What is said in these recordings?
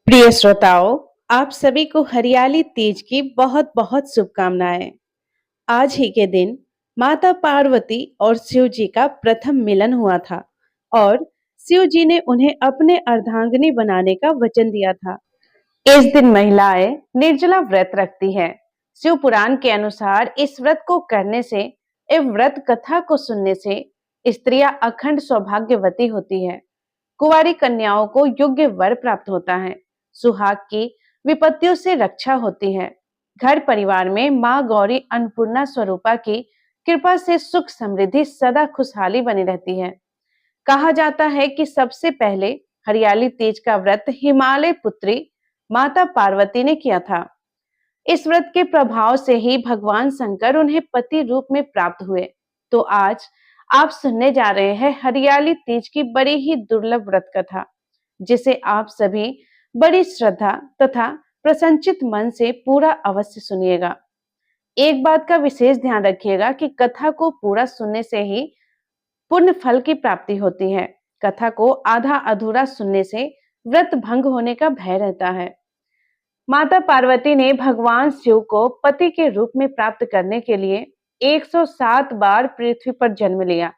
प्रिय श्रोताओं, आप सभी को हरियाली तीज की बहुत बहुत शुभकामनाएं। आज ही के दिन माता पार्वती और शिव जी का प्रथम मिलन हुआ था और शिव जी ने उन्हें अपने अर्धांगिनी बनाने का वचन दिया था। इस दिन महिलाएं निर्जला व्रत रखती हैं। शिव पुराण के अनुसार इस व्रत को करने से एवं व्रत कथा को सुनने से स्त्रियां अखंड सौभाग्यवती होती है। कुंवारी कन्याओं को योग्य वर प्राप्त होता है। सुहाग की विपत्तियों से रक्षा होती है। घर परिवार में माँ गौरी अन्नपूर्णा स्वरूपा की कृपा से सुख समृद्धि सदा खुशहाली बनी रहती है। कहा जाता है कि सबसे पहले हरियाली तीज का व्रत हिमालय पुत्री माता पार्वती ने किया था। इस व्रत के प्रभाव से ही भगवान शंकर उन्हें पति रूप में प्राप्त हुए। तो आज आप सुनने जा रहे हैं हरियाली तीज की बड़ी ही दुर्लभ व्रत कथा, जिसे आप सभी बड़ी श्रद्धा तथा प्रसन्नचित मन से पूरा अवश्य सुनिएगा। एक बात का विशेष ध्यान रखिएगा कि कथा को पूरा सुनने से ही पुण्य फल की प्राप्ति होती है। कथा को आधा अधूरा सुनने से व्रत भंग होने का भय रहता है। माता पार्वती ने भगवान शिव को पति के रूप में प्राप्त करने के लिए 107 बार पृथ्वी पर जन्म लिया,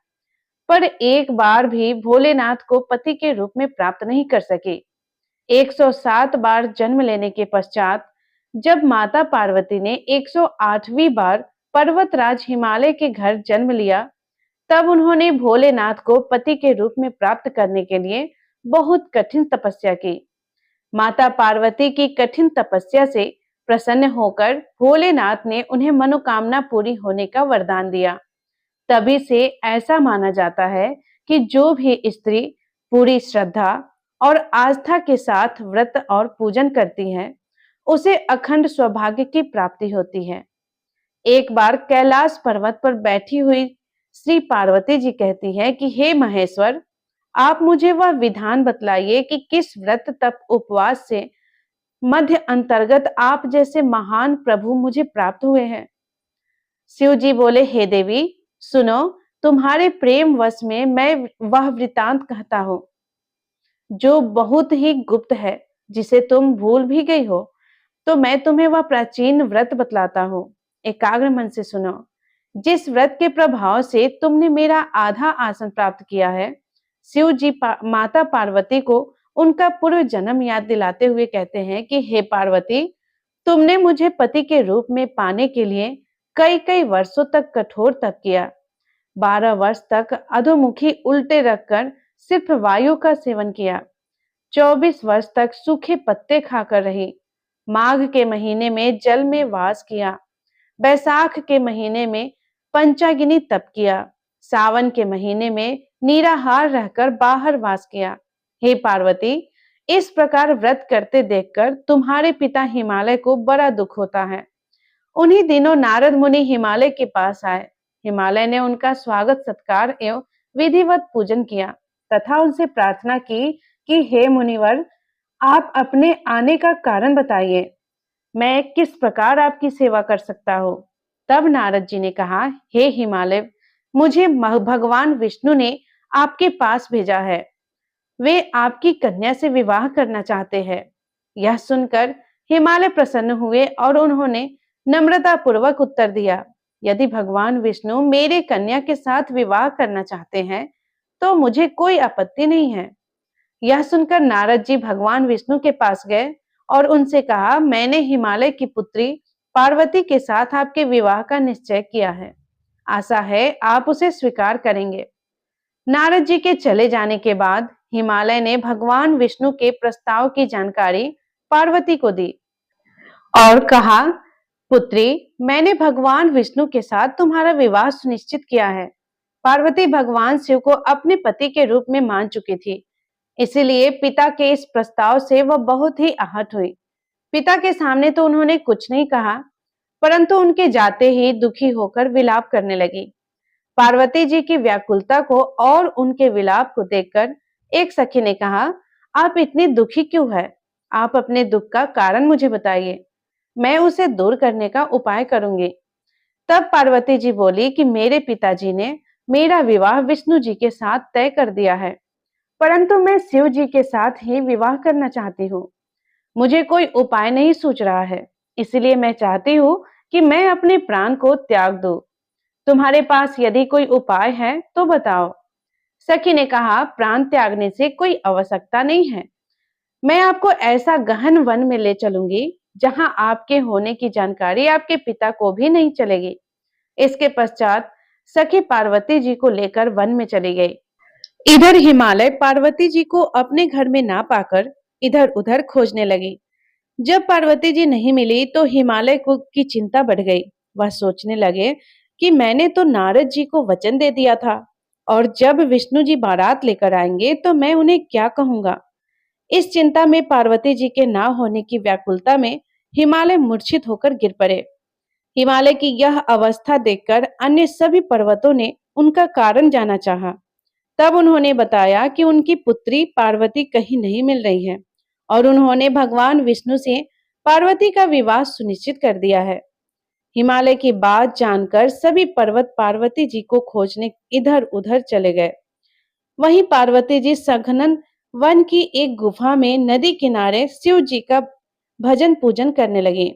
पर एक बार भी भोलेनाथ को पति के रूप में प्राप्त नहीं कर सकी। 107 बार जन्म लेने के पश्चात जब माता पार्वती ने 108वीं बार पर्वतराज हिमालय के घर जन्म लिया, तब उन्होंने भोलेनाथ को पति के रूप में प्राप्त करने के लिए बहुत कठिन तपस्या की। माता पार्वती की कठिन तपस्या से प्रसन्न होकर भोलेनाथ ने उन्हें मनोकामना पूरी होने का वरदान दिया। तभी से ऐसा माना जाता है कि जो भी स्त्री पूरी श्रद्धा और आस्था के साथ व्रत और पूजन करती है, उसे अखंड सौभाग्य की प्राप्ति होती है। एक बार कैलाश पर्वत पर बैठी हुई श्री पार्वती जी कहती है कि हे महेश्वर, आप मुझे वह विधान बतलाइए कि किस व्रत तप उपवास से मध्य अंतर्गत आप जैसे महान प्रभु मुझे प्राप्त हुए हैं। शिव जी बोले, हे देवी सुनो, तुम्हारे प्रेम वश में मैं वह वृतांत कहता हूँ जो बहुत ही गुप्त है, जिसे तुम भूल भी गई हो। तो मैं तुम्हें वह प्राचीन व्रत बतलाता हूँ। एकाग्र मन से सुनो। जिस व्रत के प्रभाव से तुमने मेरा आधा आसन प्राप्त किया है, शिव जी माता पार्वती को उनका पूर्व जन्म याद दिलाते हुए कहते हैं कि हे पार्वती, तुमने मुझे पति के रूप में पाने के लिए कई कई वर्षों तक कठोर तप किया। 12 वर्ष तक अधोमुखी उल्टे रखकर सिर्फ वायु का सेवन किया। 24 वर्ष तक सूखे पत्ते खाकर रही। माघ के महीने में जल में वास किया। बैसाख के महीने में पंचागिनी तप किया। सावन के महीने में निराहार रहकर बाहर वास किया। हे पार्वती, इस प्रकार व्रत करते देखकर तुम्हारे पिता हिमालय को बड़ा दुख होता है। उन्हीं दिनों नारद मुनि हिमालय के पास आए। हिमालय ने उनका स्वागत सत्कार एवं विधिवत पूजन किया तथा उनसे प्रार्थना की कि हे मुनिवर, आप अपने आने का कारण बताइए। मैं किस प्रकार आपकी सेवा कर सकता हूँ। तब नारद जी ने कहा, हे हिमालय, मुझे भगवान विष्णु ने आपके पास भेजा है। वे आपकी कन्या से विवाह करना चाहते हैं। यह सुनकर हिमालय प्रसन्न हुए और उन्होंने नम्रता पूर्वक उत्तर दिया, यदि भगवान विष्णु मेरे कन्या के साथ विवाह करना चाहते हैं तो मुझे कोई आपत्ति नहीं है। यह सुनकर नारद जी भगवान विष्णु के पास गए और उनसे कहा, मैंने हिमालय की पुत्री पार्वती के साथ आपके विवाह का निश्चय किया है। आशा है आप उसे स्वीकार करेंगे। नारद जी के चले जाने के बाद हिमालय ने भगवान विष्णु के प्रस्ताव की जानकारी पार्वती को दी और कहा, पुत्री, मैंने भगवान विष्णु के साथ तुम्हारा विवाह सुनिश्चित किया है। पार्वती भगवान शिव को अपने पति के रूप में मान चुकी थी, इसीलिए पिता के इस प्रस्ताव से वह बहुत ही आहत हुई। पिता के सामने तो उन्होंने कुछ नहीं कहा, परंतु उनके जाते ही दुखी होकर विलाप करने लगी। पार्वती जी की व्याकुलता को और उनके विलाप को देखकर एक सखी ने कहा, आप इतनी दुखी क्यों है? आप अपने दुख का कारण मुझे बताइए, मैं उसे दूर करने का उपाय करूंगी। तब पार्वती जी बोली कि मेरे पिताजी ने मेरा विवाह विष्णु जी के साथ तय कर दिया है, परंतु मैं शिव जी के साथ ही विवाह करना चाहती हूँ। मुझे कोई उपाय नहीं सूझ रहा है, इसलिए मैं चाहती हूँ कि मैं अपने प्राण को त्याग दूं। तुम्हारे पास यदि कोई उपाय है तो बताओ। सखी ने कहा, प्राण त्यागने से कोई आवश्यकता नहीं है। मैं आपको ऐसा गहन वन में ले चलूंगी जहां आपके होने की जानकारी आपके पिता को भी नहीं चलेगी। इसके पश्चात सखी पार्वती जी को लेकर वन में चली गई। इधर हिमालय पार्वती जी को अपने घर में ना पाकर इधर उधर खोजने लगी। जब पार्वती जी नहीं मिली तो हिमालय को की चिंता बढ़ गई। वह सोचने लगे कि मैंने तो नारद जी को वचन दे दिया था, और जब विष्णु जी बारात लेकर आएंगे तो मैं उन्हें क्या कहूंगा। इस चिंता में पार्वती जी के ना होने की व्याकुलता में हिमालय मूर्छित होकर गिर पड़े। हिमालय की यह अवस्था देखकर अन्य सभी पर्वतों ने उनका कारण जाना चाहा। तब उन्होंने बताया कि उनकी पुत्री पार्वती कहीं नहीं मिल रही है, और उन्होंने भगवान विष्णु से पार्वती का विवाह सुनिश्चित कर दिया है। हिमालय की बात जानकर सभी पर्वत पार्वती जी को खोजने इधर उधर चले गए। वहीं पार्वती जी सघनन वन की एक गुफा में नदी किनारे शिव जी का भजन पूजन करने लगी।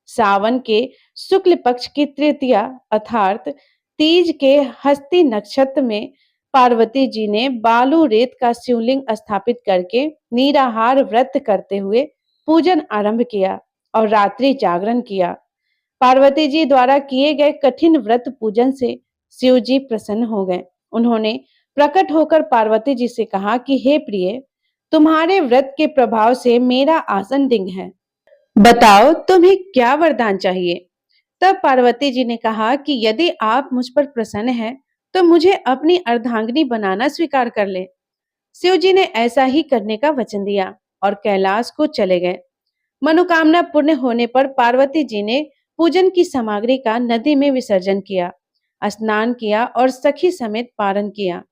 सावन के शुक्ल पक्ष की तृतीया अर्थात तीज के हस्ती नक्षत्र में पार्वती जी ने बालू रेत का शिवलिंग स्थापित करके निराहार व्रत करते हुए पूजन आरंभ किया और रात्रि जागरण किया। पार्वती जी द्वारा किए गए कठिन व्रत पूजन से शिव जी प्रसन्न हो गए। उन्होंने प्रकट होकर पार्वती जी से कहा कि हे प्रिय, तुम्हारे व्रत के प्रभाव से मेरा आसन डिंग है। बताओ तुम्हें क्या वरदान चाहिए। तब पार्वती जी ने कहा कि यदि आप मुझ पर प्रसन्न हैं, तो मुझे अपनी अर्धांगिनी बनाना स्वीकार कर ले। शिव जी ने ऐसा ही करने का वचन दिया और कैलाश को चले गए। मनोकामना पूर्ण होने पर पार्वती जी ने पूजन की सामग्री का नदी में विसर्जन किया, स्नान किया और सखी समेत पारण किया।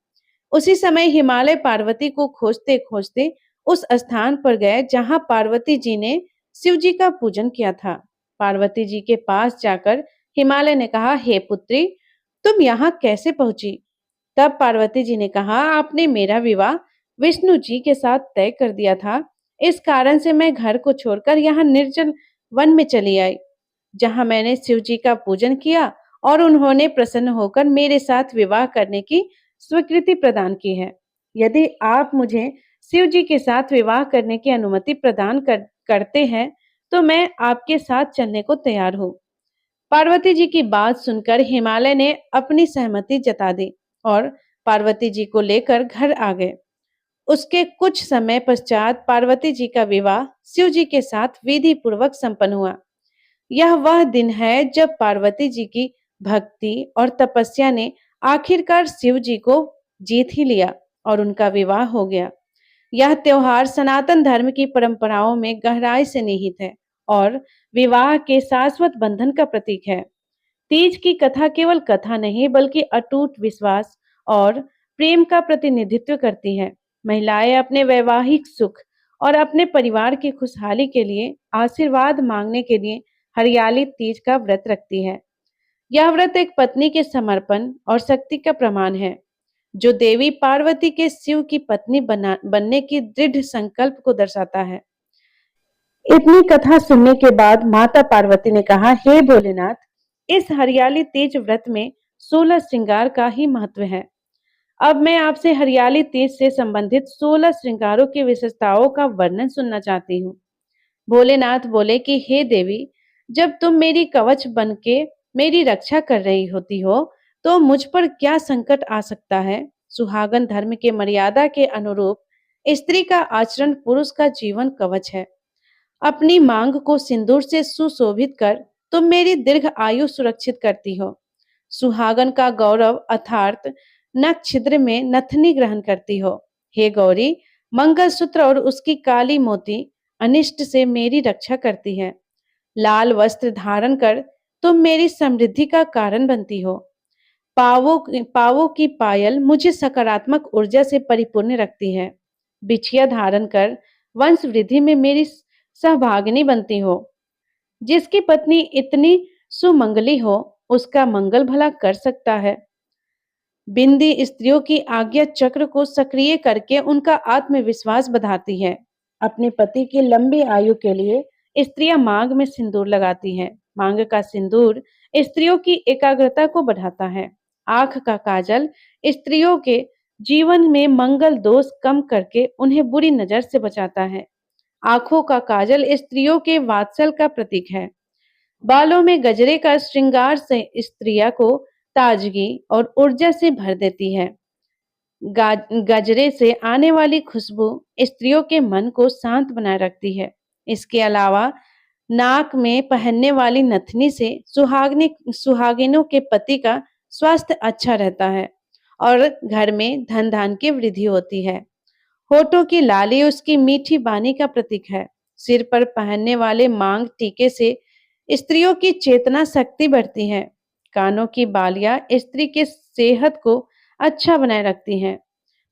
उसी समय हिमालय पार्वती को खोजते खोजते उस स्थान पर गए जहां पार्वती जी ने शिव जी का पूजन किया था। पार्वती जी के पास जाकर हिमालय ने कहा, हे पुत्री, तुम यहाँ कैसे पहुंची। तब पार्वती जी ने कहा, आपने मेरा विवाह विष्णु जी के साथ तय कर दिया था, इस कारण से मैं घर को छोड़कर यहाँ निर्जन वन में चली आई, जहां मैंने शिव जी का पूजन किया और उन्होंने प्रसन्न होकर मेरे साथ विवाह करने की स्वीकृति प्रदान की है। यदि आप मुझे शिव जी के साथ विवाह करने की अनुमति प्रदान करते हैं, तो मैं आपके साथ चलने को तैयार हूँ। पार्वती जी की बात सुनकर हिमालय ने अपनी सहमति जता दी और पार्वती जी को लेकर घर आ गए। उसके कुछ समय पश्चात पार्वती जी का विवाह शिव जी के साथ विधि पूर्वक संपन्न हुआ। यह वह दिन है जब पार्वती जी की भक्ति और तपस्या ने आखिरकार शिव जी को जीत ही लिया और उनका विवाह हो गया। यह त्योहार सनातन धर्म की परंपराओं में गहराई से निहित है और विवाह के शाश्वत बंधन का प्रतीक है। तीज की कथा केवल कथा नहीं बल्कि अटूट विश्वास और प्रेम का प्रतिनिधित्व करती है। महिलाएं अपने वैवाहिक सुख और अपने परिवार की खुशहाली के लिए आशीर्वाद मांगने के लिए हरियाली तीज का व्रत रखती है। यह व्रत एक पत्नी के समर्पण और शक्ति का प्रमाण है, जो देवी पार्वती के शिव की पत्नी बनने की दृढ़ संकल्प को दर्शाता है। इतनी कथा सुनने के बाद माता पार्वती ने कहा, हे भोलेनाथ, इस हरियाली तीज व्रत में 16 श्रृंगार का ही महत्व है। अब मैं आपसे हरियाली तीज से संबंधित 16 श्रृंगारों की विशेषताओं का वर्णन सुनना चाहती हूँ। भोलेनाथ बोले कि हे देवी, जब तुम मेरी कवच बनके मेरी रक्षा कर रही होती हो, तो मुझ पर क्या संकट आ सकता है। सुहागन धर्म के मर्यादा के अनुरूप स्त्री का आचरण पुरुष का जीवन कवच है। अपनी मांग को सिंदूर से सुशोभित कर तुम मेरी दीर्घ आयु सुरक्षित करती हो। सुहागन का गौरव अर्थात नख छिद्र में नथनी ग्रहण करती हो। हे गौरी, मंगलसूत्र और उसकी काली मोती अनिष्ट से मेरी रक्षा करती है। लाल वस्त्र धारण कर तुम मेरी समृद्धि का कारण बनती हो। पावों की पायल मुझे सकारात्मक ऊर्जा से परिपूर्ण रखती है। बिछिया धारण कर वंश वृद्धि में मेरी सहभागिनी बनती हो। जिसकी पत्नी इतनी सुमंगली हो, उसका मंगल भला कर सकता है। बिंदी स्त्रियों की आज्ञा चक्र को सक्रिय करके उनका आत्मविश्वास बढ़ाती है। अपने पति की लंबी आयु के लिए स्त्रियां मांग में सिंदूर लगाती हैं। मांग का सिंदूर स्त्रियों की एकाग्रता को बढ़ाता है। आंख का काजल स्त्रियों के जीवन में मंगल दोष कम करके उन्हें बुरी नजर से बचाता है। आंखों का काजल स्त्रियों के वात्सल का प्रतीक है। बालों में गजरे का श्रृंगार से स्त्रिया को ताजगी और ऊर्जा से भर देती है। गजरे से आने वाली खुशबू स्त्रियों के मन को शांत बनाए रखती है। इसके अलावा नाक में पहनने वाली नथनी से सुहागिनों के पति का स्वास्थ्य अच्छा रहता है और घर में धन धान की वृद्धि होती है। होठों की लाली उसकी मीठी वाणी का प्रतीक है। सिर पर पहनने वाले मांग टीके से स्त्रियों की चेतना शक्ति बढ़ती है। कानों की बालियां स्त्री के सेहत को अच्छा बनाए रखती हैं।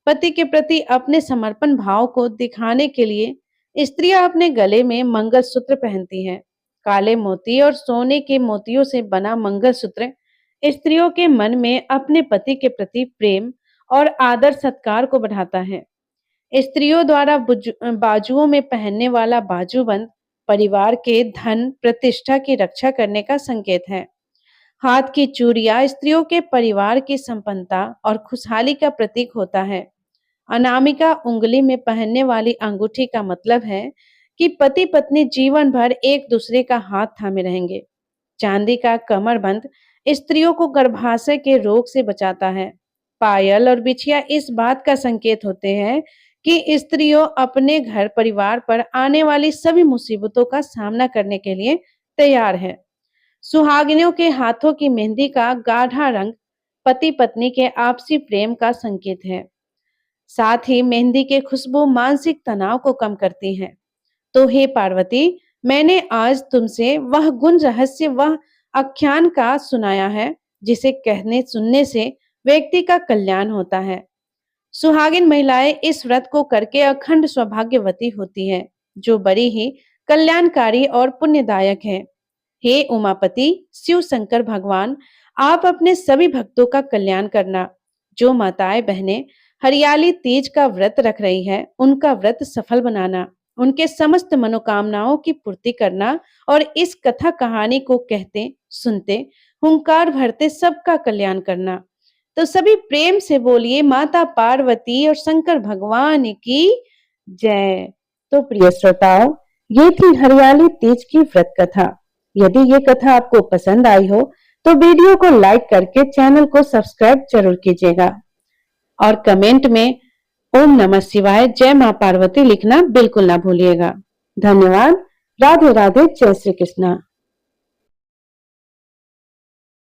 पति के प्रति अपने समर्पण भाव को दिखाने के लिए स्त्रियां अपने गले में मंगलसूत्र पहनती हैं। काले मोती और सोने के मोतियों से बना मंगलसूत्र स्त्रियों के मन में अपने पति के प्रति प्रेम और आदर सत्कार को बढ़ाता है। स्त्रियों द्वारा बाजुओं में पहनने वाला बाजूबंद परिवार के धन प्रतिष्ठा की रक्षा करने का संकेत है। हाथ की चूड़ियां स्त्रियों के परिवार की संपन्नता और खुशहाली का प्रतीक होता है। अनामिका उंगली में पहनने वाली अंगूठी का मतलब है कि पति पत्नी जीवन भर एक दूसरे का हाथ थामे रहेंगे। चांदी का कमरबंद स्त्रियों को गर्भाशय के रोग से बचाता है। पायल और बिछिया इस बात का संकेत होते हैं कि स्त्रियों अपने घर परिवार पर आने वाली सभी मुसीबतों का सामना करने के लिए तैयार है। सुहागिनों के हाथों की मेहंदी का गाढ़ा रंग पति पत्नी के आपसी प्रेम का संकेत है। साथ ही मेहंदी की खुशबू मानसिक तनाव को कम करती है। तो हे पार्वती, मैंने आज तुमसे वह गुण रहस्य, वह आख्यान का सुनाया है जिसे कहने सुनने से व्यक्ति का कल्याण होता है। सुहागिन महिलाएं इस व्रत को करके अखंड सौभाग्यवती होती है, जो बड़ी ही कल्याणकारी और पुण्यदायक है। हे उमापति शिव शंकर भगवान, आप अपने सभी भक्तों का कल्याण करना। जो माताएं बहनें हरियाली तीज का व्रत रख रही है, उनका व्रत सफल बनाना, उनके समस्त मनोकामनाओं की पूर्ति करना और इस कथा कहानी को कहते सुनते हुंकार भरते सबका कल्याण करना। तो सभी प्रेम से बोलिए माता पार्वती और शंकर भगवान की जय। तो प्रिय श्रोताओं, ये थी हरियाली तीज की व्रत कथा। यदि ये कथा आपको पसंद आई हो तो वीडियो को लाइक करके चैनल को सब्सक्राइब जरूर कीजिएगा और कमेंट में ओम नमः शिवाय जय मां पार्वती लिखना बिल्कुल ना भूलिएगा। धन्यवाद। राधे राधे। जय श्री कृष्णा।